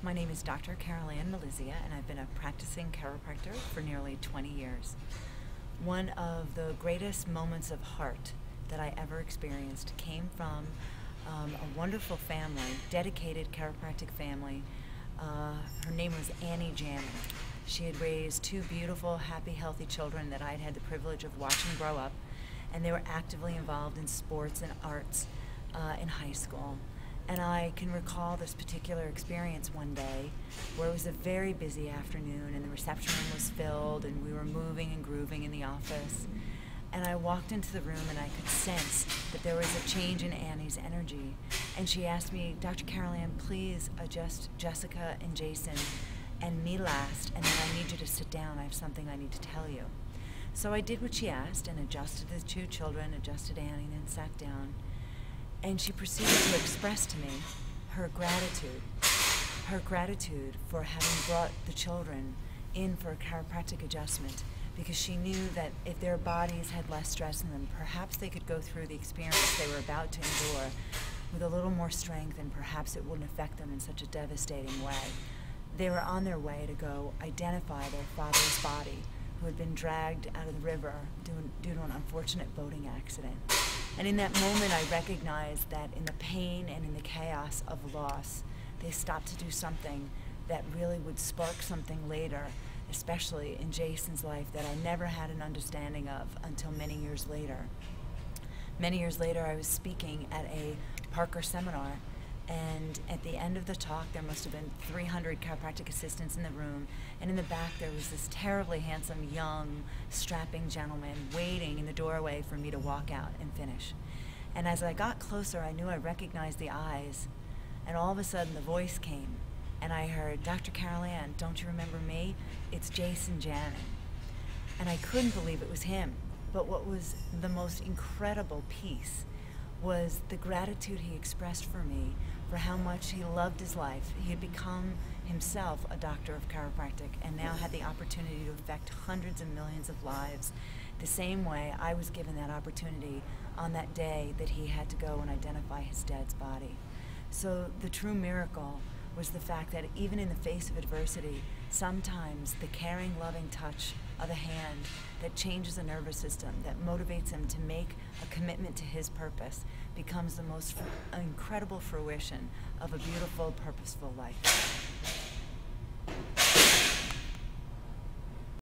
My name is Dr. Carol Ann Malizia, and I've been a practicing chiropractor for nearly 20 years. One of the greatest moments of heart that I ever experienced came from a wonderful family, dedicated chiropractic family. Her name was Annie Jannon. She had raised two beautiful, happy, healthy children that I'd had the privilege of watching grow up, and they were actively involved in sports and arts in high school. And I can recall this particular experience one day where it was a very busy afternoon and the reception room was filled and we were moving and grooving in the office. And I walked into the room and I could sense that there was a change in Annie's energy. And she asked me, Dr. Carol Ann, please adjust Jessica and Jason and me last, and then I need you to sit down. I have something I need to tell you. So I did what she asked and adjusted the two children, adjusted Annie, and then sat down. And she proceeded to express to me her gratitude for having brought the children in for a chiropractic adjustment, because she knew that if their bodies had less stress in them, perhaps they could go through the experience they were about to endure with a little more strength, and perhaps it wouldn't affect them in such a devastating way. They were on their way to go identify their father's body, who had been dragged out of the river due to an unfortunate boating accident. And in that moment, I recognized that in the pain and in the chaos of loss, they stopped to do something that really would spark something later, especially in Jason's life, that I never had an understanding of until many years later. Many years later, I was speaking at a Parker seminar, and at the end of the talk, there must have been 300 chiropractic assistants in the room, and in the back there was this terribly handsome, young, strapping gentleman waiting in the doorway for me to walk out and finish. And as I got closer, I knew I recognized the eyes, and all of a sudden the voice came, and I heard, Dr. Carol Ann, don't you remember me? It's Jason Jannon. And I couldn't believe it was him, but what was the most incredible piece was the gratitude he expressed for me, for how much he loved his life. He had become himself a doctor of chiropractic and now had the opportunity to affect hundreds of millions of lives the same way I was given that opportunity on that day that he had to go and identify his dad's body. So the true miracle was the fact that even in the face of adversity, sometimes the caring, loving touch of a hand that changes a nervous system, that motivates him to make a commitment to his purpose, becomes the most incredible fruition of a beautiful, purposeful life.